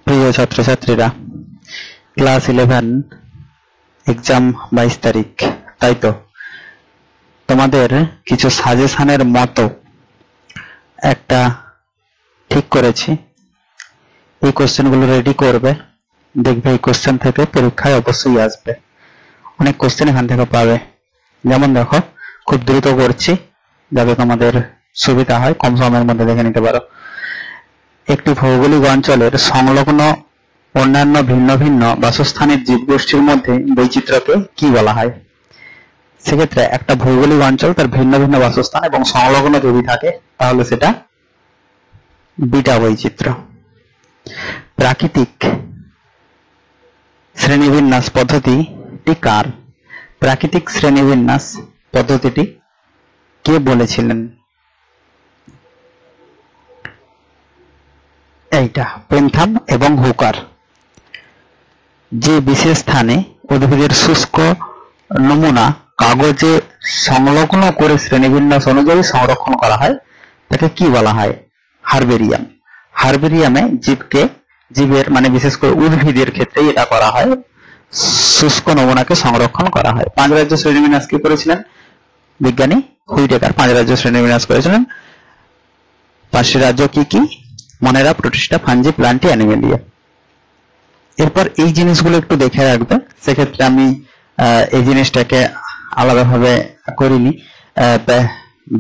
প্রিয় ছাত্রছাত্রীরা, class 11 exam 22 তারিখ, তাই তো তোমাদের কিছু সাজেশনের মতো একটা ঠিক করেছি। এই কোশ্চেনগুলো রেডি করবে, দেখবে এই কোশ্চেন থেকে পরীক্ষায় অবশ্যই আসবে। অনেক কোশ্চেন এখান থেকে পাবে। যেমন দেখো, খুব দ্রুত করছি যাতে তোমাদের সুবিধা হয়, কম সময়ের মধ্যে দেখে নিতে পারো। একটি ভৌগোলিক অঞ্চলের সংলগ্ন অন্যান্য ভিন্ন ভিন্ন বাসস্থানের জীবগোষ্ঠীর মধ্যে বৈচিত্র্যকে কি বলা হয়? সেক্ষেত্রে একটা ভৌগোলিক অঞ্চল তার ভিন্ন ভিন্ন বাসস্থান এবং সংলগ্ন যদি থাকে তাহলে সেটা বিটা বৈচিত্র্য। প্রাকৃতিক শ্রেণীবিন্যাস পদ্ধতিটি কার? প্রাকৃতিক শ্রেণীবিন্যাস পদ্ধতিটি কে বলেছিলেন? এইটা পেনথাম এবং হুকার। যে বিশেষ স্থানে উদ্ভিদের শুষ্ক নমুনা কাগজে সংলগ্ন করে শ্রেণীবিন্যাস অনুযায়ী সংরক্ষণ করা হয় তাকে কি বলা হয়? হারবেরিয়াম। হারবেরিয়ামে জীবের মানে বিশেষ করে উদ্ভিদের ক্ষেত্রে এটা করা হয়, শুষ্ক নমুনাকে সংরক্ষণ করা হয়। 5 রাজ্য শ্রেণীবিন্যাস কি করেছিলেন বিজ্ঞানী হুইটেকার? 5 রাজ্য শ্রেণীবিন্যাস করেছিলেন। 5টি রাজ্য কি কি? মনেরা, প্রোটিস্টা, ফাঞ্জি, প্লান্টি, অ্যানিমেলিয়া। এরপর এই জিনিসগুলো একটু দেখে রাখবে, সেক্ষেত্রে আমি এই জিনিসটাকে আলাদাভাবে করিনি।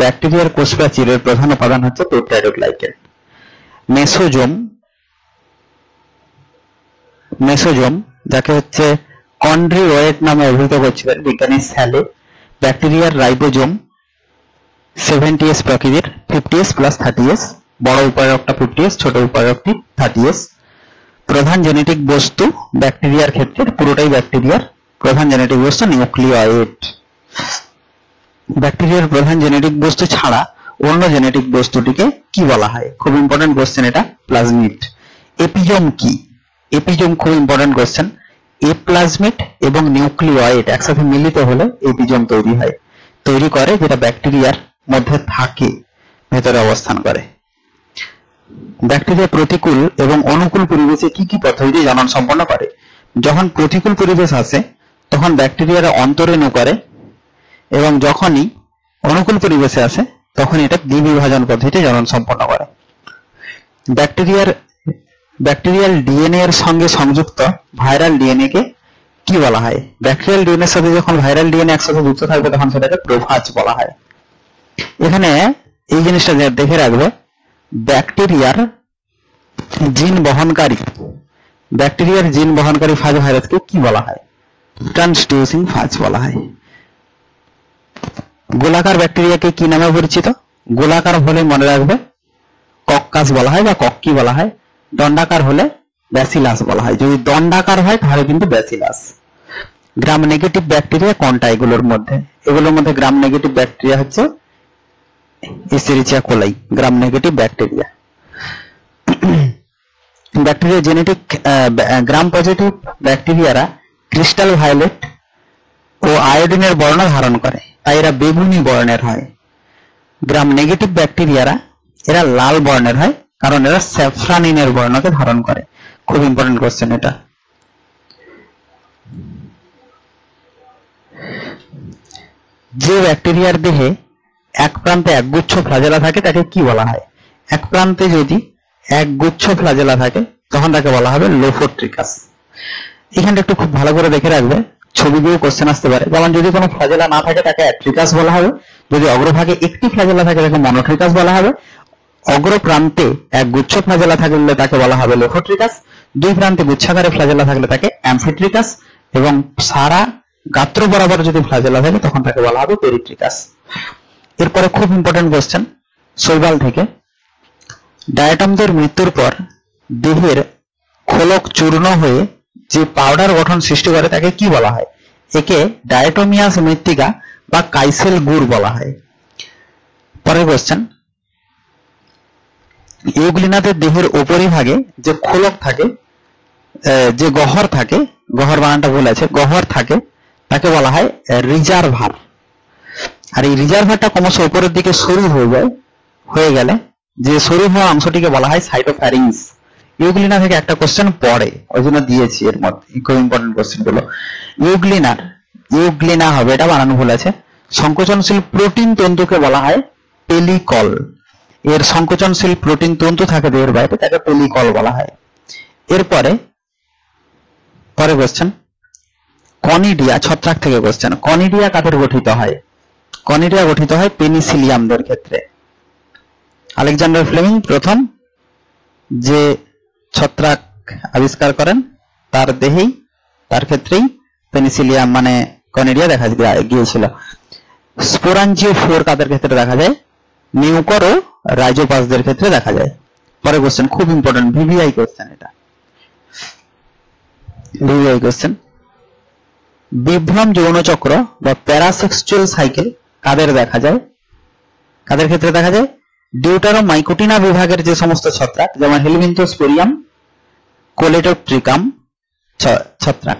ব্যাকটেরিয়ার কোষ প্রাচীরের প্রধান উপাদান হচ্ছে পেপটাইডোগ্লাইকেন। মেসোজোম যাকে হচ্ছে কন্ড্রিওয়েট নামে অভিহিত করছিলেন বিজ্ঞানী স্যালে। ব্যাকটেরিয়ার রাইবোজোম 70s প্রকৃতির, 50s প্লাস 30s। বড় উপায়কটা 50s, ছোট উপায়কটি 30s। প্রধান জেনেটিক বস্তু ব্যাকটেরিয়ার ক্ষেত্রে পুরোটাই ব্যাকটেরিয়ার প্রধান জেনেটিক বস্তু নিউক্লিয়েট। ব্যাকটেরিয়ার প্রধান জেনেটিক বস্তু ছাড়া অন্য জেনেটিক বস্তুটিকে কি বলা হয়? খুব ইম্পর্টেন্ট কোশ্চেন এটা, প্লাজমিড। এপিজোম কি? এপিজোম খুব ইম্পর্টেন্ট কোশ্চেন। এপ্লাজমিড এবং নিউক্লিয়েট একসাথে মিলিত হলে এপিজোম তৈরি করে, যেটা ব্যাকটেরিয়ার মধ্যে থাকে, ভেতরে অবস্থান করে। ব্যাকটেরিয়া প্রতিকূল এবং অনুকূল পরিবেশে কি কি পদ্ধতি জনন সম্পন্ন করে? যখন প্রতিকূল পরিবেশ আসে তখন ব্যাকটেরিয়ারা অন্তরেণু করে, এবং যখনই অনুকূল পরিবেশে আসে তখন এটা দ্বিবিভাজন পদ্ধতিতে জনন সম্পন্ন করে। ব্যাকটেরিয়াল ডিএনএ এর সঙ্গে সংযুক্ত ভাইরাল ডিএনএ কে কি বলা হয়? ব্যাকটেরিয়াল ডিএনএ এর সাথে যখন ভাইরাল ডিএনএ একসাথে যুক্ত থাকবে তখন সেটাকে প্রোফাজ বলা হয়। এখানে এই জিনিসটা দেখে রাখবে, ব্যাকটেরিয়ার জিন বহনকারী ফাজ ভাইরাসকে কি বলা হয়? ট্রান্সডিউসিং ফাজ বলা হয়। গোলাকার ব্যাকটেরিয়াকে কি নামে পরিচিত? গোলাকার হলে মনে রাখবে কক্কাস বলা হয় বা কক্কি বলা হয়। দণ্ডাকার হলে ব্যাসিলাস বলা হয়। যদি দণ্ডাকার হয় তাহলে কিন্তু ব্যাসিলাস। গ্রাম নেগেটিভ ব্যাকটেরিয়া কোনটা এগুলোর মধ্যে? এগুলোর মধ্যে গ্রাম নেগেটিভ ব্যাকটেরিয়া হচ্ছে Escherichia coli, gram negative bacteria. Bacteria genetic gram positive ব্যাকটেরিয়ারা ক্রিস্টাল ভায়োলেট ও আয়োডিনের বর্ণ ধারণ করে, তাই এরা বেগুনি বর্ণের হয়। গ্রাম নেগেটিভ ব্যাকটেরিয়ারা এরা লাল বর্ণের হয়, কারণ এরা স্যাফরানিনের বর্ণকে ধারণ করে। খুব ইম্পর্টেন্ট কোশ্চেন এটা। যে ব্যাকটেরিয়ার দেহে এক প্রান্তে একগুচ্ছ ফ্লাজেলা থাকে তাকে কি বলা হয়? এক প্রান্তে যদি একগুচ্ছ ফ্লাজেলা থাকে তখন তাকে বলা হবে লোফোট্রিকাস। এখানটা একটু খুব ভালো করে দেখে রাখবে, ছবি দিয়ে কোশ্চেন আসতে পারে। যেমন যদি কোনো ফ্লাজেলা না থাকে তাকে অ্যাট্রিকাস বলা হবে, যদি অগ্রভাগে একটি ফ্লাজেলা থাকে তাকে মনোট্রিকাস বলা হবে, অগ্রপ্রান্তে এক গুচ্ছ ফ্লাজেলা থাকলে তাকে বলা হবে লোফোট্রিকাস, দুই প্রান্তে গুচ্ছাকারে ফ্লাজেলা থাকলে তাকে অ্যামফিট্রিকাস, এবং সারা গাত্র বরাবর যদি ফ্লাজেলা থাকে তখন তাকে বলা হবে পেরিট্রিকাস। এরপরে খুব ইম্পর্টেন্ট কোশ্চেন শৈবাল থেকে, ডায়াটমদের মৃত্যুর পর দেহের খোলক চূর্ণ হয়ে যে পাউডার গঠন সৃষ্টি করে তাকে কি বলা হয়? একে ডায়াটোমিয়াস মৃত্তিকা বা কাইসেল গুড় বলা হয়। পরের কোশ্চেন, ইউগ্লিনাদের দেহের উপরিভাগে যে খোলক থাকে, যে গহ্বর থাকে, গহ্বর বানানটা ভুল আছে, গহ্বর থাকে, তাকে বলা হয় রিজার্ভার। আর এই রিজার্ভারটা ক্রমশ উপরের দিকে সরু হয়ে গেলে যে সরু হওয়া অংশটিকে বলা হয় সাইটোফ্যারিংস। ইউগ্লিনা থেকে একটা কোশ্চেন পড়ে, ওই জন্য দিয়েছি এর মধ্যে খুব ইম্পর্টেন্ট কোশ্চেন গুলো। ইউগ্লিনা হবে, এটা বানানো ভুল আছে। সংকোচনশীল প্রোটিন তন্তুকে বলা হয় পেলিকল। এর সংকোচনশীল প্রোটিন তন্তু থাকে দেহের বাইরে, তাকে পেলিকল বলা হয়। এরপরে কোশ্চেন, কনিডিয়া, ছত্রাক থেকে কোশ্চেন। কনিডিয়া কাদের গঠিত হয়? কনিডিয়া গঠিত হয় পেনিসিলিয়ামদের ক্ষেত্রে। আলেকজান্ডার ফ্লেমিং প্রথম যে ছত্রাক আবিষ্কার করেন, তার দেহেই, তার ক্ষেত্রেই পেনিসিলিয়াম মানে কনিডিয়া দেখা গিয়েছিল। স্পোরাঞ্জিওফোর কাদের ক্ষেত্রে দেখা যায়? মিউকর ও রাইজোপাসদের ক্ষেত্রে দেখা যায়। পরে কোশ্চেন খুব ইম্পর্টেন্ট, ভিভিআই কোশ্চেন, এটা ভিভিআই কোশ্চেন। বিভ্রম যৌন চক্র বা প্যারাসেক্সুয়াল সাইকেল কাদের দেখা যায়? কাদের ক্ষেত্রে দেখা যায়? ডিউটারোমাইকোটিনা বিভাগের যে সমস্ত ছত্রাক, যেমন হেলিমিনথোস্পোরিয়াম, কোলেটোট্রিকাম ছত্রাক।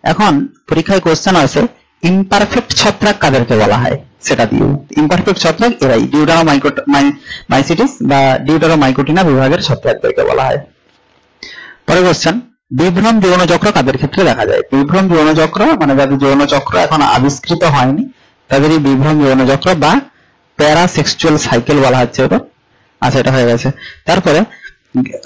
এখন পরীক্ষায় কোশ্চেন আছে ইমপারফেক্ট ছত্রাক কাদেরকে বলা হয়, সেটা দিও। ইমপারফেক্ট ছত্রাক এরাই ডিউটারোমাইসিটিস বা ডিউটারোমাইকোটিনা বিভাগের ছত্রাকদেরকে বলা হয়। পরে কোশ্চেন, বিভ্রম যৌন চক্র কাদের ক্ষেত্রে দেখা যায়? বিভ্রম যৌন চক্র মানে যাদের যৌন চক্র এখন আবিষ্কৃত হয়নি, তাদেরই বিভ্রম যৌন চক্র বা প্যারাসেক্সুয়াল সাইকেল বলা হচ্ছে এটা। আচ্ছা, এটা হয়ে গেছে। তারপরে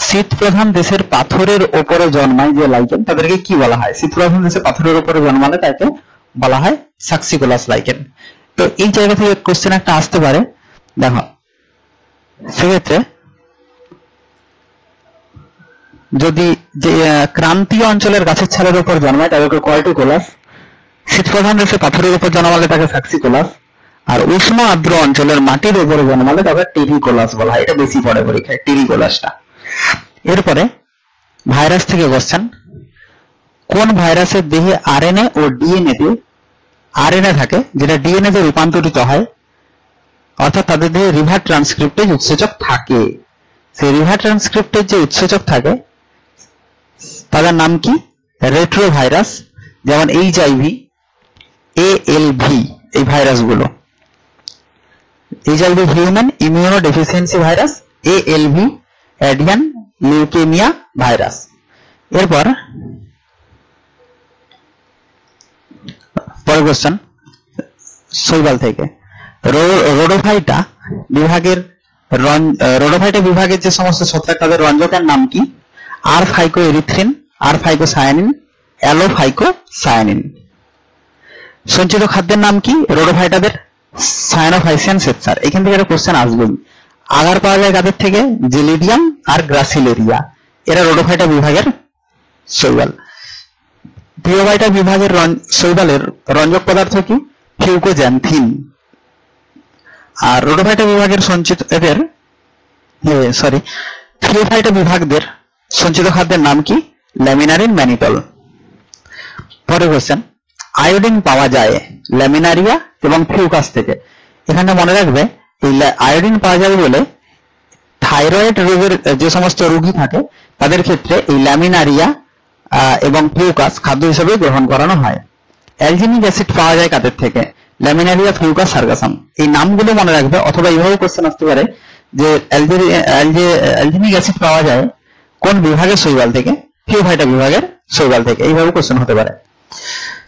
শীত প্রধান দেশের পাথরের ওপরে জন্মায় যে লাইকেন, তাদেরকে কি বলা হয়? শীত প্রধান দেশে পাথরের ওপরে জন্মালে তাকে বলা হয় সাক্সিকোলাস লাইকেন। তো এই জায়গা থেকে কোশ্চেন একটা আসতে পারে, দেখো সেক্ষেত্রে যদি যে ক্রান্তীয় অঞ্চলের গাছের ছালের উপর জন্মায় তাদেরকে কর্টিকোলাস, শীত প্রধান দেশে পাথরের উপর জন্মালে তাকে সাক্সিকোলাস, আর উষ্ণ আর্দ্র অঞ্চলের মাটির উপরে জন্মালে তাকে টেরিকোলাস বলা হয়। এটা বেশি পড়ে পরীক্ষায়, টেরিকোলাসটা। এরপরে ভাইরাস থেকে কোশ্চেন, কোন ভাইরাসের দেহে আরএনএ ও ডিএনএ তে আরএনএ থাকে যেটা ডিএনএ তে রূপান্তরিত হয়, অর্থাৎ তাদের দেহে রিভার ট্রান্সক্রিপ্টেজ উৎসেচক থাকে। সেই রিভার ট্রান্সক্রিপ্টেজ যে উৎসেচক থাকে তাদের নাম কি? রেট্রোভাইরাস, যেমন এইচআইভি, এএলভি, এই ভাইরাসগুলো। HIV human immuno deficiency virus, ALV avian leukaemia virus. এরপর পরের কোশ্চেন শৈবাল থেকে, রোডোফাইটা বিভাগের যে সমস্ত ছত্রাক তাদের রঞ্জকের নাম কি? আর ফাইকো এরিথ্রিন, আর ফাইকো সায়ানিন, অ্যালোফাইকো সায়ানিন। সঞ্চিত খাদ্যের নাম কি রোডোফাইটাদের? সায়ানোফাইসিয়ান সেপসার। এখান থেকে একটা কোশ্চেন আসবেই। আগার পাওয়া যায় কাদের থেকে? জেলিডিয়াম আর গ্রাসিলেরিয়া, এরা রোডোফাইটা বিভাগের শৈবাল। থিওফাইটা বিভাগের শৈবালের রঞ্জক পদার্থ কি? ফিউকোজ্যান্থিন। আর রোডোফাইটা বিভাগের থিওফাইটা বিভাগদের সঞ্চিত খাদ্যের নাম কি? Laminarin mannitol. পরের কোশ্চেন, আয়োডিন পাওয়া যায় ল্যামিনারিয়া এবং ফিউকাস থেকে। এখানে মনে রাখবে এই আয়োডিন পাওয়া যাবে বলে থাইরয়েড রোগের যে সমস্ত রোগী থাকে তাদের ক্ষেত্রে এই ল্যামিনারিয়া এবং ফিউকাস খাদ্য হিসেবে গ্রহণ করানো হয়। অ্যালজিনিক অ্যাসিড পাওয়া যায় কাদের থেকে? ল্যামিনারিয়া, ফিউকাস, সার্গাসাম। এই নামগুলো মনে রাখবে, অথবা এইভাবে কোশ্চেন আসতে পারে যে অ্যালজিনিক অ্যাসিড পাওয়া যায় কোন বিভাগের শৈবাল থেকে? থিওফাইটা বিভাগের শৈবাল থেকে। এইভাবে কোশ্চেন হতে পারে।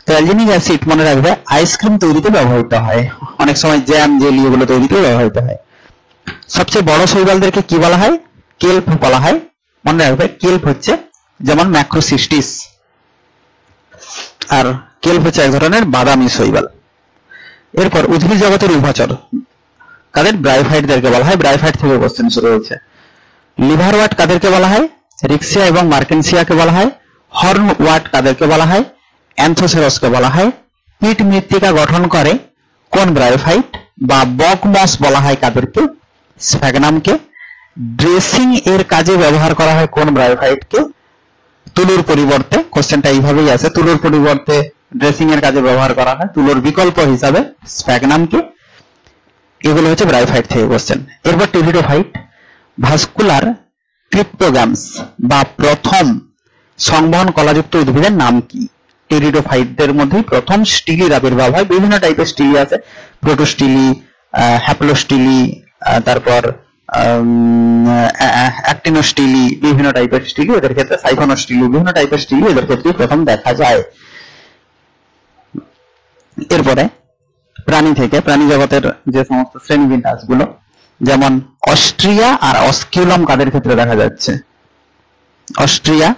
তো অ্যালজিনিক অ্যাসিড মনে রাখবে আইসক্রিম তৈরিতে ব্যবহৃত হয়, অনেক সময় জ্যাম জেলি এগুলো তৈরিতে ব্যবহৃত হয়। সবচেয়ে বড় শৈবালদেরকে কি বলা হয়? কেল্প বলা হয়। মনে রাখবে কেল্প হচ্ছে যেমন ম্যাক্রোসিস্টিস, আর কেল্প হচ্ছে এক ধরনের বাদামি শৈবাল। এরপর উদ্ভিদ জগতের উভচর কাদের? ব্রায়োফাইটদেরকে বলা হয়। ব্রায়োফাইট থেকে কোশ্চেন শুরু হয়েছে। লিভার ওয়াট কাদেরকে বলা হয়? রিক্সিয়া এবং মার্কেনসিয়াকে বলা হয়। হর্ন ওয়াট কাদেরকে বলা হয়? অ্যান্থোসেরসকে বলা হয়। পিট মৃত্তিকা গঠন করে কোন ব্রায়োফাইট বা বকমস বলা হয় কাদেরকে? স্ফ্যাগনামকে। ড্রেসিং এর কাজে ব্যবহার করা হয় কোন ব্রায়োফাইটকে? তুলোর পরিবর্তে, কোশ্চেনটা এইভাবেই আছে, তুলোর পরিবর্তে ড্রেসিং এর কাজে ব্যবহার করা হয়, তুলোর বিকল্প হিসাবে স্ফ্যাগনামকে। এগুলো হচ্ছে ব্রায়োফাইট থেকে কোশ্চেন। এরপর টেরিডোফাইট, ভাস্কুলার ক্রিপ্টোগ্যামস বা প্রথম সংবহন কলাযুক্ত উদ্ভিদের নাম কি? টেরিডোফাইটদের মধ্যে প্রথম স্টিলির আবির্ভাব হয়। বিভিন্ন টাইপের স্টিলি আছে, প্রোটোস্টিলি, হ্যাপ্লোস্টিলি, তারপর অ্যাক্টিনোস্টিলি বিভিন্ন টাইপের স্টিলি, এদের ক্ষেত্রে সাইফোনোস্টিলি বিভিন্ন টাইপের স্টিলি এদের ক্ষেত্রে প্রথম দেখা যায়। এরপরে প্রাণী থেকে, প্রাণী জগতের যে সমস্ত শ্রেণীবিন্যাসগুলো, যেমন অস্ট্রিয়া আর অস্কিউলাম কাদের ক্ষেত্রে দেখা যাচ্ছে? অস্ট্রিয়া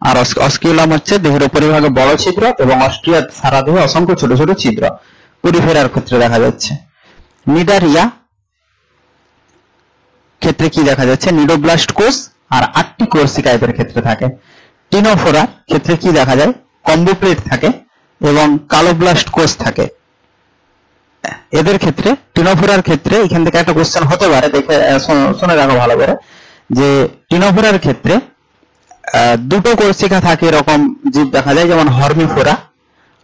আর অস্কিউলাম হচ্ছে দেহের উপরিভাগে বড় ছিদ্র এবং অস্ট্রিয়া সারা দেহে অসংখ্য ছোট ছোট ছিদ্র, পুরিফেরার ক্ষেত্রে দেখা যাচ্ছে। নিডারিয়া ক্ষেত্রে কি দেখা যাচ্ছে? নিডোব্লাস্ট কোষ আর 8টি কোর্সিকা এদের ক্ষেত্রে থাকে। টিনোফোরা ক্ষেত্রে কি দেখা যায়? কম্বোপ্লেট থাকে এবং কালোব্লাস্ট কোষ থাকে। এদের ক্ষেত্রে, টিনোফোরার ক্ষেত্রে এখান থেকে একটা কোশ্চেন হতে পারে, দেখে শুনে রাখো ভালো করে, যে টিনোফোরার ক্ষেত্রে দুটো কোর্সিকা থাকে এরকম জীব দেখা যায়, যেমন হর্মিফোরা।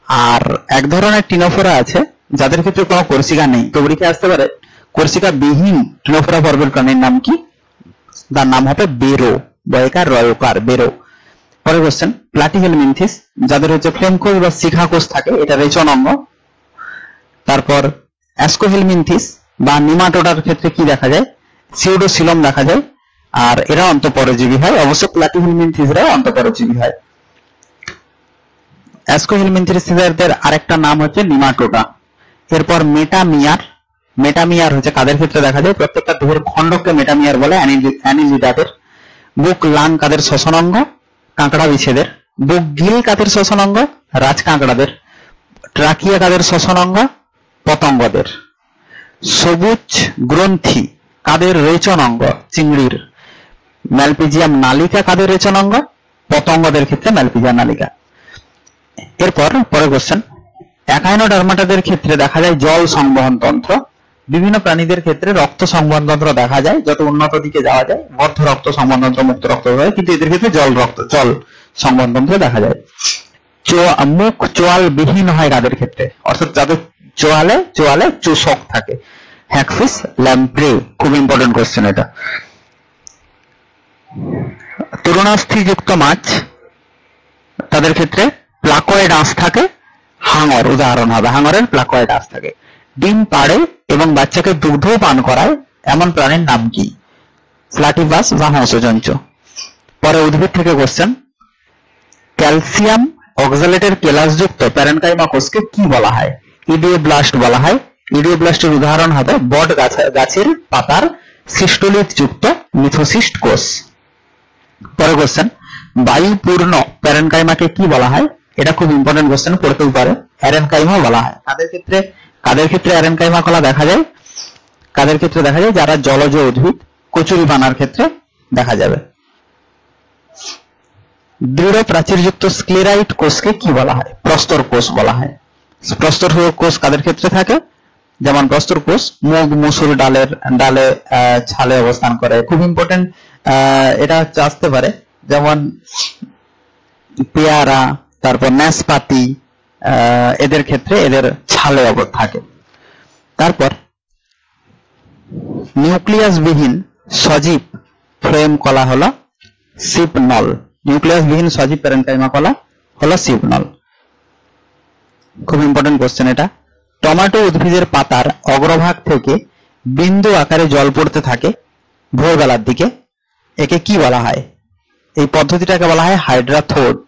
আর এক ধরনের টিনোফোরা আছে যাদের ক্ষেত্রে কোনো কোর্সিকা নেই। তো পরীক্ষায় আসতে পারে কোর্সিকা বিহীন টিনোফোরা পর্বের প্রাণীর নাম কি? তার নাম হবে বেরো, বয়কার রয়কার, বেরো। পরের কোশ্চেন, প্লাটিহেলমিনথিস যাদের হচ্ছে ফ্লেম কোষ বা শিখা কোষ থাকে, এটা রেচন অঙ্গ। তারপর অ্যাস্কোহেলমিনথিস বা নিমাটোডার ক্ষেত্রে কি দেখা যায়? সিউডোসিলম দেখা যায়, আর এরা অন্তঃপরজীবী হয়। অবশ্য প্লাটিহেলমিনথিসরা অন্তঃপরজীবী হয়। অ্যাস্কোহেলমিনথিসের আরেকটা নাম হচ্ছে নিমাটোডা। এরপর মেটামিয়ার, মেটামিয়ার হচ্ছে কাদের ক্ষেত্রে দেখা যায়? প্রত্যেকটা দেহের খণ্ডককে মেটামিয়ার বলে, অ্যানিলিডাদের। বুক লাং কাদের শ্বসন অঙ্গ? কাঁকড়া বিছেদের। বুক গিল কাদের শ্বসন অঙ্গ? রাজ কাঁকড়াদের। ট্রাকিয়া কাদের শ্বসন অঙ্গ? পতঙ্গদের। সবুজ গ্রন্থি কাদের রেচন অঙ্গ? চিংড়ির। ম্যালপিজিয়াম নালিকা কাদের রেচন অঙ্গ? পতঙ্গদের ক্ষেত্রে ম্যালপিজিয়াম নালিকা। এরপর পরের কোশ্চেন, অ্যাকাইনোডার্মাটাদের ক্ষেত্রে দেখা যায় জল সংবহন তন্ত্র। বিভিন্ন প্রাণীদের ক্ষেত্রে রক্ত সংবহন তন্ত্র দেখা যায়। যত উন্নত দিকে যাওয়া যায় মধ্য রক্ত সংবহন তন্ত্র, মুক্ত রক্ত হয়, কিন্তু এদের ক্ষেত্রে জল সংবহন তন্ত্র দেখা যায়। মুখ চোয়াল বিহীন হয় কাদের ক্ষেত্রে? অর্থাৎ যাদের চোয়ালে চোষক থাকে। Hagfish, lamprey. খুব ইম্পর্টেন্ট কোশ্চেন এটা। তরুণাস্থিযুক্ত মাছ তাদের ক্ষেত্রে প্লাকয়েড আঁশ থাকে। হাঙর উদাহরণ হবে, হাঙরের প্লাকয়েড আঁশ থাকে। ডিম পাড়ে এবং বাচ্চাকে দুগ্ধ পান করায় এমন প্রাণীর নাম কি? প্লাটিপাস বা হংসজঞ্চ। পরে উদ্ভিদ থেকে কোশ্চেন, ক্যালসিয়াম অক্সালেটের কেলাসযুক্ত প্যারেনকাইমা কোষকে কি বলা হয়? ইডিওব্লাস্ট বলা হয়। ইডিওব্লাস্টের উদাহরণ হবে বট গাছের পাতার সিস্টোলিথ যুক্ত মিথোসিস্ট কোষ। পরে কোশ্চেন, বায়ুপূর্ণ প্যারেনকাইমাকে কি বলা হয়? এটা খুব ইম্পর্টেন্ট কোশ্চেন, পড়তেও পারে। অ্যারেনকাইমা বলা হয়। কাদের ক্ষেত্রে অ্যারেনকাইমা কলা দেখা যায়? কাদের ক্ষেত্রে দেখা যায়? যারা জলজ উদ্ভিদ, কচুরিপানার ক্ষেত্রে দেখা যাবে। দৃঢ় প্রাচীরযুক্ত স্ক্লেরাইট কোষকে কি বলা হয়? প্রস্তর কোষ বলা হয়। প্রস্তর কোষ কাদের ক্ষেত্রে থাকে? যেমন প্রস্তর কোষ মুগ মসুর ডালে ছালে অবস্থান করে। খুব ইম্পর্টেন্ট, এটা হচ্ছে আসতে পারে, যেমন পেয়ারা, তারপর নাশপাতি, এদের ক্ষেত্রে এদের ছালে থাকে। তারপর নিউক্লিয়াস বিহীন সজীব ফ্লোয়েম কলা হলো সিপনল। নিউক্লিয়াস বিহীন সজীব প্যারেনকাইমা কলা হলো সিপনল। খুব ইম্পর্টেন্ট কোশ্চেন এটা। টমেটো উদ্ভিদের পাতার অগ্রভাগ থেকে বিন্দু আকারে জল পড়তে থাকে ভোরবেলার দিকে, একে কি বলা হয়? এই পদ্ধতিটাকে বলা হয় হাইড্রাথোড।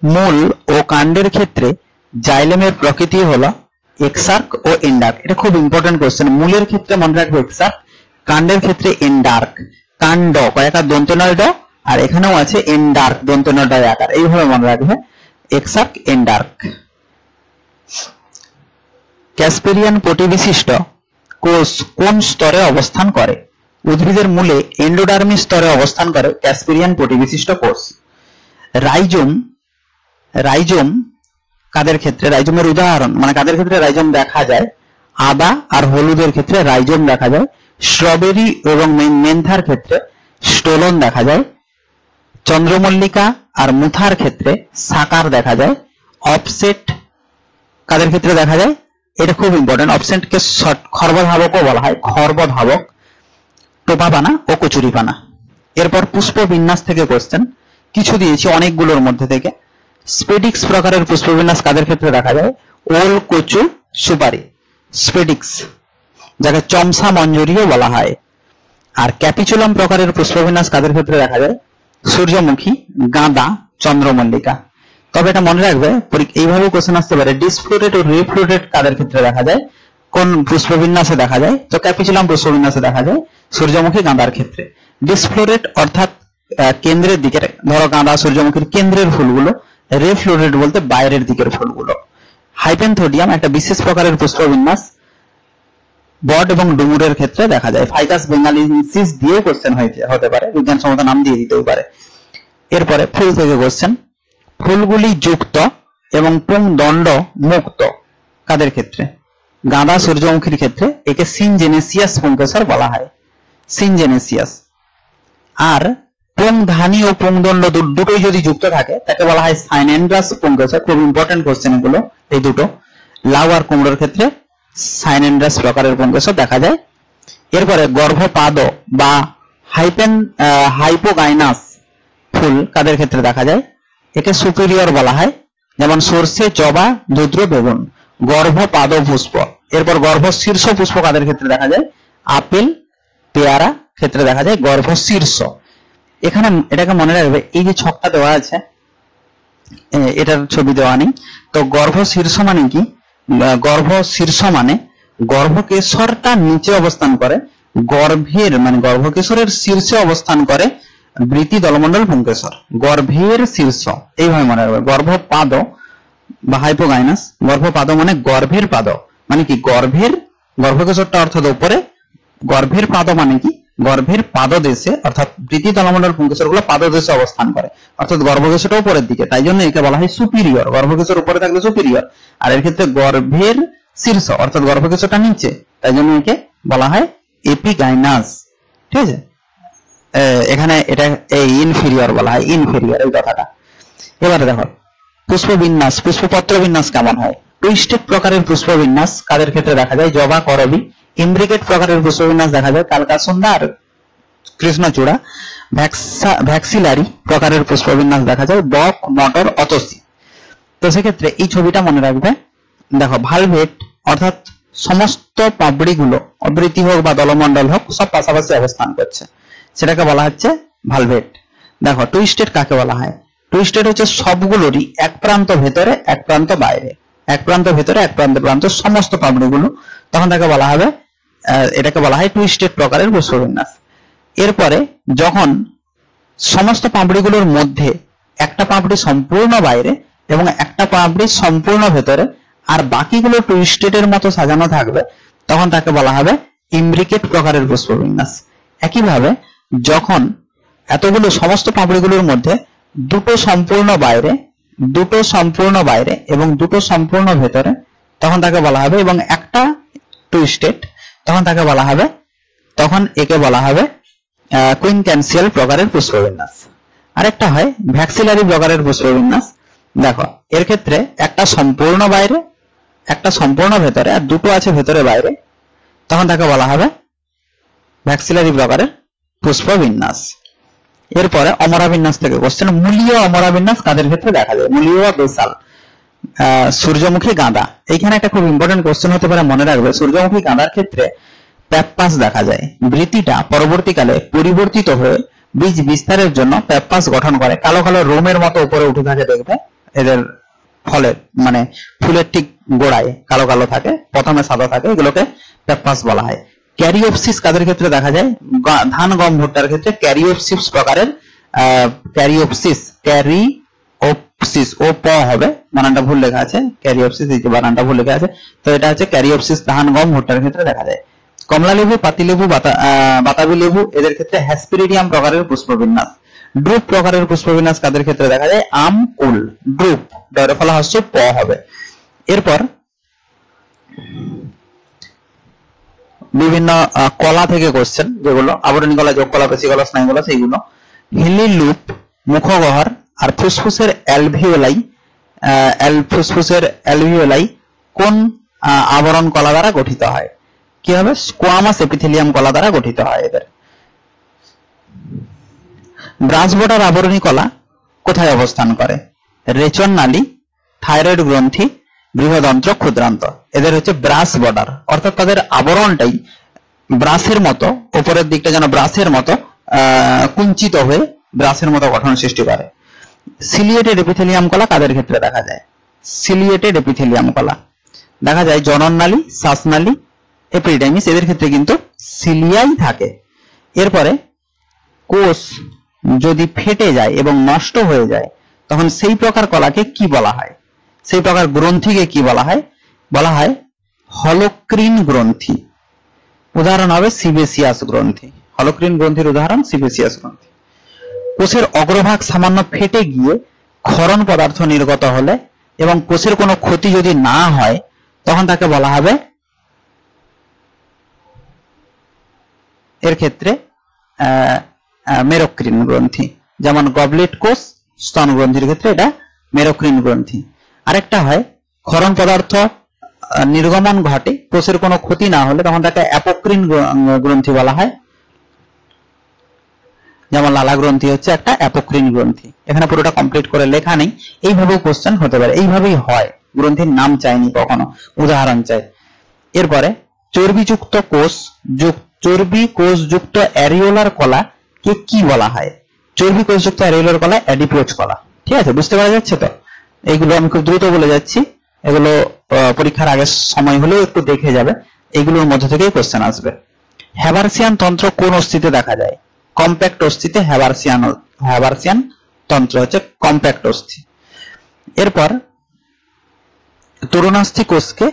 মূল ও কাণ্ডের ক্ষেত্রে জাইলেমের প্রকৃতি হলো এক্সার্ক ও এন্ডার্ক। এটা খুব ইম্পর্টেন্ট কোশ্চেন। মূলের ক্ষেত্রে মনে রাখবে এক্সার্ক, কাণ্ডের ক্ষেত্রে এন্ডার্ক। কাণ্ড কয়েকটা দন্তনয় ড, আর এখানেও আছে এন্ডার্ক দন্তনয় ড আকার, এইভাবে মনে রাখবে এক্সার্ক এন্ডার্ক। ক্যাসপেরিয়ান পটি বিশিষ্ট কোষ কোন স্তরে অবস্থান করে? উদ্ভিদের মূলে এন্ডোডার্মিস স্তরে অবস্থান করে ক্যাসপেরিয়ান পটি বিশিষ্ট কোষ। রাইজোম কাদের ক্ষেত্রে? রাইজোমের উদাহরণ, মানে কাদের ক্ষেত্রে রাইজোম দেখা যায়? আদা আর হলুদের ক্ষেত্রে রাইজোম দেখা যায়। স্ট্রবেরি এবং মেন্থার ক্ষেত্রে স্টোলন দেখা যায়। চন্দ্রমল্লিকা আর মুথার ক্ষেত্রে সাকার দেখা যায়। অফসেট কাদের ক্ষেত্রে দেখা যায়? এটা খুব ইম্পর্টেন্ট। অফসেটকে খর্বধাবকও বলা হয়, খর্বধাবক, টোপাপানা ও কচুরিপানা। এরপর পুষ্প বিন্যাস থেকে কোশ্চেন কিছু দিয়েছি অনেকগুলোর মধ্যে থেকে। স্পেডিক্স প্রকারের পুষ্পবিন্যাস কাদের ক্ষেত্রে দেখা যায়? ওল, কচু, সুপারি। স্পেডিক্স যাকে চমসা মঞ্জুরিও বলা হয়। আর ক্যাপিচুলাম প্রকারের পুষ্পবিন্যাস কাদের ক্ষেত্রে দেখা যায়? সূর্যমুখী, গাঁদা, চন্দ্রমল্লিকা। তবে এটা মনে রাখবে, এইভাবে কোশ্চেন আসতে পারে, ডিসফ্লোরেট ও রিফ্লোরেট কাদের ক্ষেত্রে দেখা যায়, কোন পুষ্পবিন্যাসে দেখা যায়? তো ক্যাপিচুলাম পুষ্পবিন্যাসে দেখা যায় সূর্যমুখী, গাঁদার ক্ষেত্রে। ডিসফ্লোরেট অর্থাৎ কেন্দ্রের দিকের, ধরো গাঁদা, সূর্যমুখীর কেন্দ্রের ফুলগুলো। রিফ্লোরেট বলতে বাইরের দিকের ফুলগুলো। হাইপেনথোডিয়াম একটা বিশেষ প্রকারের পুষ্পবিন্যাস, বট এবং ডুমুরের ক্ষেত্রে দেখা যায়। ফাইকাস বেঙ্গালিনসিস দিয়ে কোশ্চেন হতে পারে, বিজ্ঞানসম্মত নাম দিয়ে দিতেও পারে। এরপরে ফুল থেকে কোশ্চেন, ফুলগুলি যুক্ত এবং পুংদণ্ড মুক্ত কাদের ক্ষেত্রে? গাঁদা, সূর্যমুখীর ক্ষেত্রে। একে সিনজেনেসিয়াস পুংকেশর বলা হয়, সিনজেনেসিয়াস। আর পুংধানী ও পুংদণ্ড দুটোই যদি যুক্ত থাকে তাকে বলা হয় সাইনেন্ড্রাস পুংকেশর। খুব ইম্পর্টেন্ট কোশ্চেন এগুলো, এই দুটো। লাউ আর কুমড়োর ক্ষেত্রে সাইনেন্ড্রাস প্রকারের পুংকেশর দেখা যায়। এরপরে গর্ভপাদ বা হাইপোগাইনাস ফুল কাদের ক্ষেত্রে দেখা যায়? একে সুপিরিয়র বলা হয়, যেমন সর্ষে, জবা, রুদ্র, বেগুন। গর্ভপাদ পুষ্প। এরপর গর্ভশীর্ষ পুষ্প কাদের ক্ষেত্রে দেখা যায়? আপেল, পেয়ারা ক্ষেত্রে দেখা যায় গর্ভশীর্ষ। এখানে এটাকে মনে রাখবে, এই যে ছকটা দেওয়া আছে, এটার ছবি দেওয়া নেই। তো গর্ভশীর্ষ মানে কি? গর্ভশীর্ষ মানে গর্ভকেশরটা নিচে অবস্থান করে, গর্ভের মানে গর্ভকেশরের শীর্ষে অবস্থান করে বৃতি দলমণ্ডল পুংকেশর, গর্ভের শীর্ষ। এইভাবে মনে রাখবে। গর্ভপাদ বা হাইপোগাইনাস, গর্ভপাদ মানে গর্ভের পাদ, মানে কি গর্ভকেশরটা অর্থাৎ উপরে, গর্ভের পাদ মানে কি গর্ভের পাদদেশে, অর্থাৎ বৃতি দলমণ্ডল পুংকেশর গুলো পাদদেশে অবস্থান করে, অর্থাৎ গর্ভকেশরটা উপরের দিকে, তাই জন্য একে বলা হয় সুপিরিয়র। গর্ভকেশর উপরে থাকলে সুপিরিয়র, আর এর ক্ষেত্রে গর্ভের শীর্ষ অর্থাৎ গর্ভকেশরটা নিচে, তাই জন্য একে বলা হয় এপিগাইনাস। ঠিক আছে, এখানে এটা এই ইনফেরিয়র বলা হয়, ইনফেরিয়র এই কথাটা। এবারে দেখো পুষ্পবিন্যাস, পুষ্পপত্র বিন্যাস কেমন হয়? টুইস্টেড প্রকারের পুষ্পবিন্যাস কাদের ক্ষেত্রে দেখা যায়? জবা, করবী। ইমব্রিকেট প্রকারের পুষ্পবিন্যাস দেখা যায় কালকাসুন্দা আর কৃষ্ণচূড়া। ভ্যাক্সিলারি প্রকারের পুষ্পবিন্যাস দেখা যায় বক, মটর, অতসী। তো সেক্ষেত্রে এই ছবিটা মনে রাখবে। দেখো ভালভেট অর্থাৎ সমস্ত পাপড়িগুলো, অবৃতি হোক বা দলমণ্ডল হোক, সব পাশাপাশি অবস্থান করছে, সেটাকে বলা হচ্ছে ভালভেট। দেখো টুইস্টেড কাকে বলা হয়? টুইস্টেড হচ্ছে সবগুলোরই এক প্রান্ত ভেতরে এক প্রান্ত বাইরে, এক প্রান্ত ভেতরে এক প্রান্ত সমস্ত পাপড়িগুলো, তখন তাকে বলা হবে, এটাকে বলা হয় টুইস্টেড প্রকারের পুষ্পবিন্যাস। এরপরে যখন সমস্ত পাপড়িগুলোর মধ্যে একটা পাপড়ি সম্পূর্ণ বাইরে এবং একটা পাপড়ি সম্পূর্ণ ভেতরে, আর বাকিগুলো টুইস্টেডের মতো সাজানো থাকবে, তখন তাকে বলা হবে ইমব্রিকেট প্রকারের পুষ্পবিন্যাস। একইভাবে যখন এতগুলো সমস্ত পাপড়িগুলোর মধ্যে দুটো সম্পূর্ণ বাইরে এবং দুটো সম্পূর্ণ ভেতরে, তখন তাকে বলা হবে, এবং একটা টুইস্টেড, তখন তাকে বলা হবে, তখন একে বলা হবে কুইনক্যান্সিয়াল প্রকারের পুষ্পবিন্যাস। আরেকটা হয় ভ্যাক্সিলারি প্রকারের পুষ্পবিন্যাস। দেখো এর ক্ষেত্রে একটা সম্পূর্ণ বাইরে, একটা সম্পূর্ণ ভেতরে, আর দুটো আছে ভেতরে বাইরে, তখন তাকে বলা হবে ভ্যাক্সিলারি প্রকারের পুষ্পবিন্যাস। এরপরে অমরাবিন্যাস থেকে কোশ্চেন, মূলীয় অমরাবিন্যাস কাদের ক্ষেত্রে দেখা যায়? মূলীয় বা বেসাল, সূর্যমুখী, গাঁদা। এইখানে একটা খুব ইম্পর্টেন্ট কোশ্চেন হতে পারে, মনে রাখবে। সূর্যমুখী, গাঁদার ক্ষেত্রে প্যাপ্পাস দেখা যায়। বৃতিটা পরবর্তীকালে পরিবর্তিত হয়ে বীজ বিস্তারের জন্য প্যাপ্পাস গঠন করে, কালো কালো রোমের মতো উপরে উঠে থাকে, দেখবে এদের ফলের মানে ফুলের ঠিক গোড়ায় কালো কালো থাকে, প্রথমে সাদা থাকে, এগুলোকে প্যাপ্পাস বলা হয়। ক্যারিওপসিস কাদের ক্ষেত্রে দেখা যায়? ধান, গম, ভুট্টার ক্ষেত্রে ক্যারিওপসিস প্রকারের, ক্যারিওপসিস ও প হবে, বানানটা ভুল লেখা আছে, ক্যারিওপসিস এই যে বানানটা ভুল লেখা আছে, তো এটা হচ্ছে ক্যারিওপসিস, ধান, গম, ভুট্টার ক্ষেত্রে দেখা যায়। কমলা লেবু, পাতিলেবু, বাতাবি লেবু, এদের ক্ষেত্রে হ্যাসপিরিডিয়াম প্রকারের পুষ্পবিন্যাস। ড্রুপ প্রকারের পুষ্পবিন্যাস কাদের ক্ষেত্রে দেখা যায়? আম, কুল। ড্রুপ ডয়ের ফলা হচ্ছে প হবে। এরপর বিভিন্ন কলা থেকে কোশ্চেন, যেগুলো আবরণী কলা, যোগ কলা, পেশি কলা, স্নায়ু কলা, সেইগুলো। হিলি লুপ, মুখগহ্বর আর ফুসফুসের অ্যালভিওলাই কোন আবরণ কলা দ্বারা গঠিত হয়? কি হবে? স্কোয়ামাস এপিথেলিয়াম কলা দ্বারা গঠিত হয় এদের। ব্রাঞ্চ বর্ডার আবরণী কলা কোথায় অবস্থান করে? রেচন নালী, থাইরয়েড গ্রন্থি, বৃহদন্ত্র, ক্ষুদ্রান্ত। এদের হচ্ছে ব্রাশ বর্ডার, অর্থাৎ তাদের আবরণটাই ব্রাশের মতো, উপরের দিকটা যেন ব্রাশের মতো কুঞ্চিত হয়ে ব্রাশের মতো গঠন সৃষ্টি করে। সিলিয়েটেড এপিথেলিয়াম কলা কাদের ক্ষেত্রে দেখা যায়? সিলিয়েটেড এপিথেলিয়াম কলা দেখা যায় জনননালী, শ্বাসনালী, এপিডিডাইমিস, এদের ক্ষেত্রে কিন্তু সিলিয়াই থাকে। এরপরে কোষ যদি ফেটে যায় এবং নষ্ট হয়ে যায় তখন সেই প্রকার কলাকে কি বলা হয়? সেই প্রকার গ্রন্থিকে কি বলা হয়? বলা হয় হলোক্রিন গ্রন্থি। উদাহরণ হবে সিবেসিয়াস গ্রন্থি। হলোক্রিন গ্রন্থির উদাহরণ সিবেসিয়াস গ্রন্থি। কোষের অগ্রভাগ সামান্য ফেটে গিয়ে ক্ষরণ পদার্থ নির্গত হলে এবং কোষের কোনো ক্ষতি যদি না হয় তখন তাকে বলা হবে, এর ক্ষেত্রে মেরোক্রিন গ্রন্থি। যেমন গবলেট কোষ, স্তন গ্রন্থির ক্ষেত্রে এটা মেরোক্রিন গ্রন্থি। আরেকটা হয় ক্ষরণ পদার্থ নির্গমন ঘটে, কোষের কোনো ক্ষতি না হলে তখন তাকে অ্যাপোক্রিন গ্রন্থি বলা হয়। যেমন লালা গ্রন্থি হচ্ছে একটা অ্যাপোক্রিন গ্রন্থি। এখানে পুরোটা কমপ্লিট করে লেখা নেই, এইভাবেও কোশ্চেন হতে পারে, এইভাবেই হয়, গ্রন্থির নাম চাইনি কখনো, উদাহরণ চাই। এরপরে চর্বিযুক্ত কোষ, চর্বি কোষযুক্ত অ্যারিওলার কলা কে কি বলা হয়? চর্বি কোষযুক্ত অ্যারিওলার কলা অ্যাডিপোজ কলা। ঠিক আছে, বুঝতে পারা যাচ্ছে তো? এইগুলো আমি খুব দ্রুত বলে যাচ্ছি, এগুলো পরীক্ষার আগের সময় হলেও একটু দেখে যাবে, এইগুলোর মধ্যে থেকেই কোশ্চেন আসবে। হ্যাবারসিয়ান তন্ত্র কোন অস্থিতে দেখা যায়? কম্প্যাক্ট অস্থিতে হ্যাবারসিয়ান তন্ত্র হচ্ছে কম্প্যাক্ট অস্থি। এরপর তরুণাস্থি কোষকে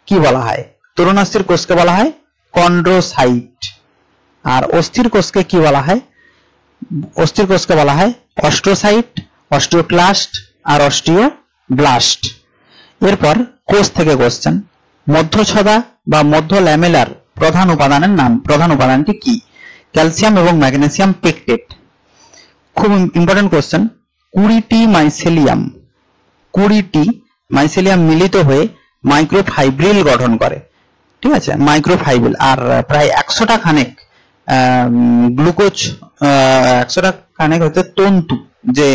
কি বলা হয়? তরুণাস্থির কোষকে বলা হয় কন্ড্রোসাইট। আর অস্থির কোষকে কি বলা হয়? অস্থির কোষকে বলা হয় অস্ট্রোসাইট, অস্টিওক্লাস্ট আর অস্টিওব্লাস্ট। এরপর কোষ থেকে কোশ্চেন, মধ্যছদা বা মধ্য ল্যামেলার প্রধান উপাদানের নাম, প্রধান উপাদানটি কি? ক্যালসিয়াম এবং ম্যাগনেসিয়াম পেকটেট। খুব ইম্পর্টেন্ট কোশ্চেন। 20টি মাইসেলিয়াম মিলিত হয়ে মাইক্রোফাইব্রিল গঠন করে। ঠিক আছে, মাইক্রোফাইব্রিল। আর প্রায় 100টা খানেক গ্লুকোজ, 100টা খানেক হচ্ছে তন্তু, যে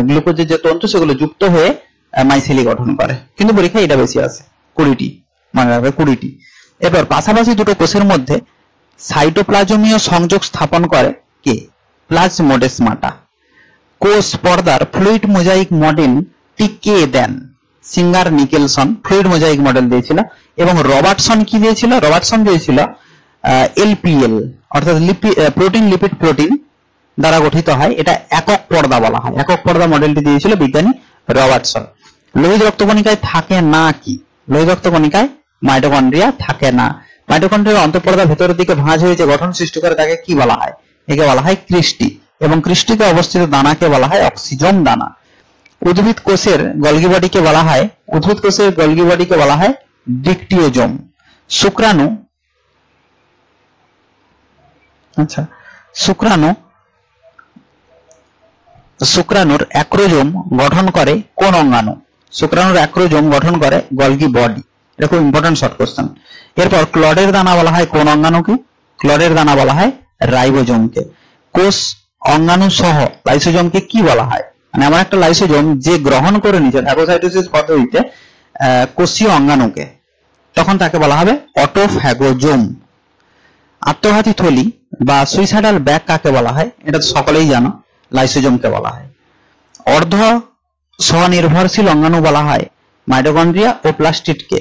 গ্লুকোজের যে তন্তু সেগুলো যুক্ত হয়ে মাইসেলি গঠন করে, কিন্তু পরীক্ষায় এটা বেশি আছে, 20টি, মনে রাখবে 20টি। এরপর পাশাপাশি দুটো কোষের মধ্যে সাইটোপ্লাজমীয় সংযোগ স্থাপন করে কে? প্লাজমোডেসমাটা। কোষ পর্দার ফ্লুইড মোজাইক মডেলটি কে দেন? Singer Nicolson fluid mosaic model দিয়েছিল। এবং রবার্টসন কি দিয়েছিল? রবার্টসন দিয়েছিল এলপিএল, অর্থাৎ প্রোটিন লিপিড প্রোটিন দ্বারা গঠিত হয়, এটা একক পর্দা বলা হয়। একক পর্দা মডেলটি দিয়েছিল বিজ্ঞানী রবার্টসন। লোহিত রক্তকণিকায় থাকে না কি? লোহিত রক্তকণিকায় মাইটোকন্ড্রিয়া থাকে না। মাইটোকন্ড্রিয়ার অন্তঃপর্দা ভেতরের দিকে ভাঁজ হয়ে যে গঠন সৃষ্টি করে তাকে কি বলা হয়? একে বলা হয় ক্রিস্টি। এবং ক্রিস্টিতে অবস্থিত দানাকে বলা হয় অক্সিজম দানা। উদ্ভিদ কোষের গলগি বডিকে বলা হয়, উদ্ভিদ কোষের গলগি বডিকে বলা হয় ডিকটিওজোম। শুক্রাণু, আচ্ছা, শুক্রাণুর অ্যাক্রোজোম গঠন করে কোন অঙ্গাণু? শুক্রাণুর অ্যাক্রোজোম গঠন করে গলগি বডি। এটা খুব ইম্পর্টেন্ট শর্ট কোশ্চেন। এরপর ক্লডের দানা বলা হয় কোন অঙ্গাণুকে? ক্লডের দানা বলা হয় রাইবোজোমকে। কোষ অঙ্গাণু সহ লাইসোজোমকে কি বলা হয়? মানে এমন একটা লাইসোজোম যে গ্রহণ করে নিচ্ছে ফ্যাগোসাইটোসিস পদ্ধতিতে কোষীয় অঙ্গাণুকে, তখন তাকে বলা হবে অটোফ্যাগোজোম। আত্মঘাতী থলি বা সুইসাইডাল ব্যাগ কাকে বলা হয়? এটা তো সকলেই জানো, লাইসোজোমকে বলা হয়। অর্ধ স্বনির্ভরশীল অঙ্গাণু বলা হয় মাইটোকন্ড্রিয়া ও প্লাস্টিডকে।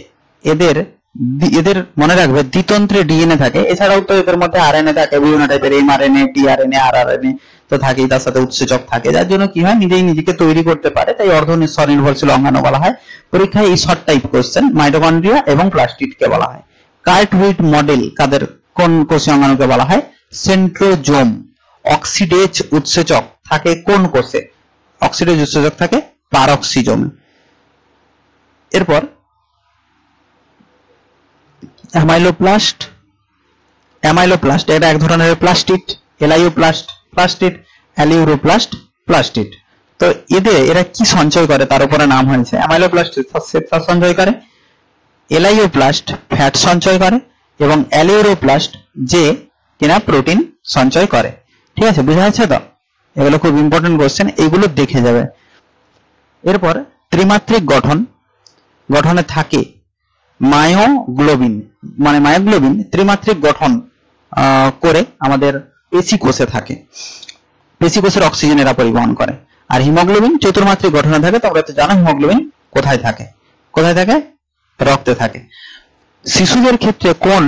এদের মনে রাখবে দ্বিতন্ত্রে ডিএনএ থাকে, এছাড়াও তো এদের মধ্যে আরএনএ থাকে, বিভিন্ন টাইপের এমআরএনএ, টিআরএনএ, আরআরএনএ তো থাকেই, তার সাথে উৎসেচক থাকে, যার জন্য কি হয় নিজেই নিজেকে তৈরি করতে পারে, তাই অর্ধ স্বনির্ভরশীল অঙ্গাণু বলা হয়। পরীক্ষায় এই শর্ট টাইপ কোশ্চেন মাইটোকন্ড্রিয়া এবং প্লাস্টিডকে বলা হয়। কার্টউইট মডেল কোন কোষীয় অঙ্গাণুকে বলা হয়? সেন্ট্রোজোম। অক্সিডেজ উৎসেচক থাকে কোন কোষে? অক্সিডেজ উৎসেচক থাকে পারক্সিজোমে। এরপর অ্যামাইলোপ্লাস্ট এটা এক ধরনের প্লাস্টিড। Plastid, aleuroplast, plastid. তো এরা কি সঞ্চয় করে তার উপরে নাম হয়েছে। অ্যামাইলোপ্লাস্ট শ্বেতসার সঞ্চয় করে, এলাইওপ্লাস্ট ফ্যাট সঞ্চয় করে, এবং অ্যালিউরোপ্লাস্ট যে কিনা প্রোটিন সঞ্চয় করে। ঠিক আছে, বুঝা যাচ্ছে তো? এগুলো খুব ইম্পর্টেন্ট কোশ্চেন, এগুলো দেখে যাবে। এরপর ত্রিমাত্রিক গঠন গঠনে থাকে মায়োগ্লোবিন, মানে মায়োগ্লোবিন ত্রিমাত্রিক গঠন করে আমাদের পেশি কোষে থাকে, পেশি কোষের অক্সিজেন এরা পরিবহন করে। আর হিমোগ্লোবিন চতুর্মাত্রিক গঠনে থাকে। তোমরা তো জানো হিমোগ্লোবিন কোথায় থাকে, কোথায় থাকে? রক্তে থাকে। শিশুদের ক্ষেত্রে কোন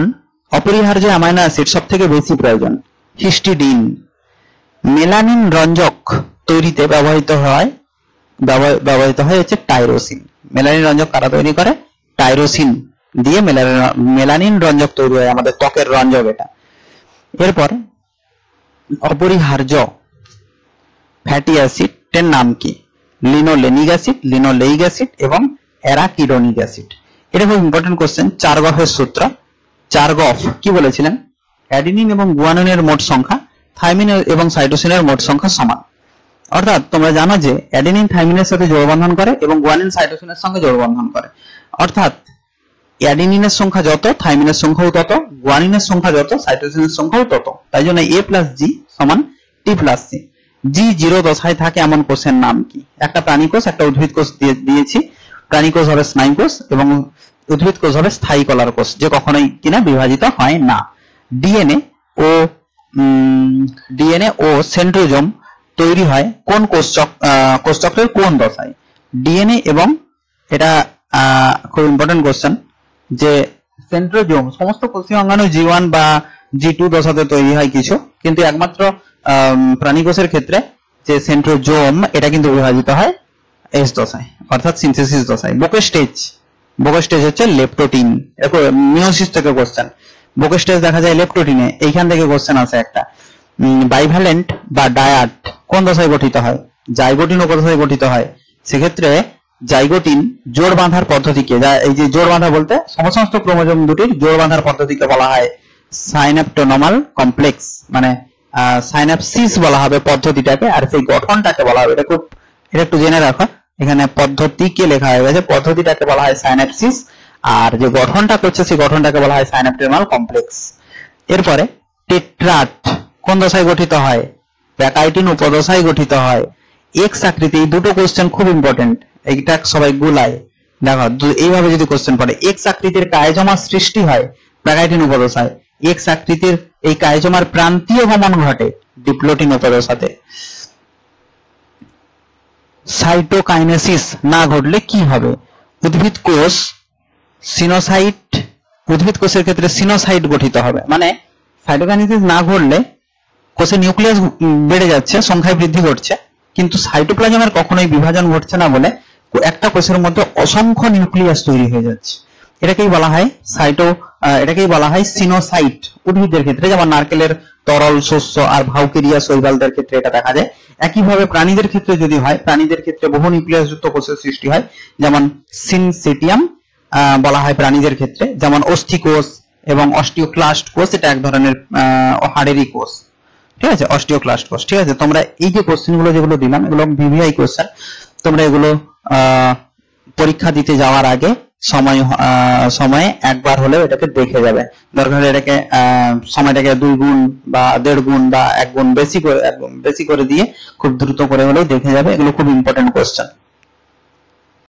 অপরিহার্য অ্যামাইনো অ্যাসিড সব থেকে বেশি প্রয়োজন? হিস্টিডিন। মেলানিন রঞ্জক তৈরিতে ব্যবহৃত হয় হচ্ছে টাইরোসিন। মেলানিন রঞ্জক কারা তৈরি করে? টাইরোসিন দিয়ে মেলানিন রঞ্জক তৈরি হয়, আমাদের ত্বকের রঞ্জক এটা। এরপর অপরিহার্য ফ্যাটি অ্যাসিডের নাম কি? লিনোলেনিক অ্যাসিড, লিনোলেইক অ্যাসিড এবং অ্যারাকিডোনিক অ্যাসিড। এটা খুব ইম্পর্টেন্ট কোশ্চেন। চারগফের সূত্র। চারগফ কি বলেছিলেন? অ্যাডিনিন এবং গুয়ানিনের মোট সংখ্যা থাইমিন এবং সাইটোসিনের মোট সংখ্যা সমান। অর্থাৎ তোমরা জানো যে অ্যাডিনিন থাইমিনের সাথে জোড় বন্ধন করে এবং গুয়ানিন সাইটোসিনের সঙ্গে জোড় বন্ধন করে। অর্থাৎ অ্যাডিনিনের সংখ্যা যত, থাইমিনের সংখ্যাও তত, গুয়ানিনের সংখ্যা যত, সাইটোসিনের সংখ্যাও তত। তাই জন্য A প্লাস জি সমান T প্লাস সি। জি 0 দশায় থাকে এমন কোষের নাম কি? একটা প্রাণী কোষ, একটা উদ্ভিদ কোষ দিয়েছি। প্রাণী কোষ হবে স্নায়ু কোষ এবং উদ্ভিদ কোষ হবে স্থায়ী কলার কোষ, যে কখনোই কিনা বিভাজিত হয় না। ডিএনএ ও সেন্ট্রোজোম তৈরি হয় কোন কোষচক্রের কোন দশায়? ডিএনএ এবং এটা খুব ইম্পর্টেন্ট কোশ্চেন, যে সেন্ট্রোজোম সমস্ত কোষীয় অঙ্গাণু G1 বা G2 দশাতে তৈরি হয় কিছু, কিন্তু একমাত্র প্রাণী কোষের ক্ষেত্রে যে সেন্ট্রোজোম এটা কিন্তু বিভাজিত হয় এস দশায়, অর্থাৎ সিনথেসিস দশায়। বোকোস্টেজ হচ্ছে লেপ্টোটিন। মিওসিস থেকে কোশ্চেন। বোকোস্টেজ দেখা যায় লেপ্টোটিনে। এইখান থেকে কোশ্চেন আছে একটা। বাইভ্যালেন্ট বা ডায়াট কোন দশায় গঠিত হয়? জাইগোটিন কোন দশায় গঠিত হয়? সেক্ষেত্রে জাইগোটিন জোড় বাঁধার পদ্ধতিকে, এই যে জোড় বাঁধা বলতে সমস্ত ক্রোমোজোম দুটির জোড় বাঁধার পদ্ধতিকে বলা হয় সাইন্যাপটোনমাল কমপ্লেক্স, মানে সাইন্যাপসিস বলা হবে পদ্ধতিটাকে, আর সেই গঠনটাকে বলা হবে, এটা একটু জেনে রাখো, এখানে পদ্ধতিকে লেখা হয়ে গেছে, পদ্ধতিটাকে বলা হয় সাইন্যাপসিস, আর যে গঠনটা করছে সেই গঠনটাকে বলা হয় সাইন্যাপটোনাল কমপ্লেক্স। এরপরে টেট্রাট কোন দশায় গঠিত হয়? প্যাকাইটিন উপদশায় গঠিত হয়। এক্স আকৃতি, এই দুটো কোশ্চেন খুব ইম্পর্টেন্ট, এইটা সবাই গুলায়। দেখো এইভাবে যদি কোশ্চেন পড়ে, এক্স আকৃতির কায়োজমার সৃষ্টি হয় প্যাকাইটিন উপদশায়। এক্স আকৃতির এই কায়োজমার প্রান্তীয় গমন ঘটে ডিপ্লোটিন উপদশাতে। সাইটোকাইনেসিস না ঘটলে কি হবে? উদ্ভিদ কোষের ক্ষেত্রে সিনোসাইট গঠিত হবে, মানে সাইটোকাইনেসিস না ঘটলে কোষের নিউক্লিয়াস বেড়ে যাচ্ছে, সংখ্যায় বৃদ্ধি ঘটছে, কিন্তু সাইটোপ্লাজমের কখনোই বিভাজন ঘটছে না বলে একটা কোষের মধ্যে অসংখ্য নিউক্লিয়াস তৈরি হয়ে যাচ্ছে। এটাকেই বলা হয় সিনোসাইট উদ্ভিদের ক্ষেত্রে, যেমন নারকেলের তরল শস্য আর ভাউকেরিয়া শৈবালদের ক্ষেত্রে এটা দেখা যায়। একইভাবে প্রাণীদের ক্ষেত্রে যদি হয়, প্রাণীদের ক্ষেত্রে বহু নিউক্লিয়াস যুক্ত কোষের সৃষ্টি হয়, যেমন সিনসিটিয়াম বলা হয় প্রাণীদের ক্ষেত্রে, যেমন অস্থিকোষ এবং অস্টিওক্লাস্ট কোষ, এটা এক ধরনের হাড়েরই কোষ, ঠিক আছে, অস্টিওক্লাস্ট কোষ। ঠিক আছে, তোমরা এই যে কোশ্চেনগুলো যেগুলো দিলাম এগুলো ভিভিআই কোশ্চেন, তোমরা এগুলো পরীক্ষা দিতে যাওয়ার আগে সময়ে একবার হলেও এটাকে দেখে যাবে। দরকার হলে এটাকে সময়টাকে 2 গুণ বা 1.5 গুণ বা 1 গুণ বেশি করে দিয়ে খুব দ্রুত করে হলেও দেখে যাবে। এগুলো খুব ইম্পর্টেন্ট কোশ্চেন।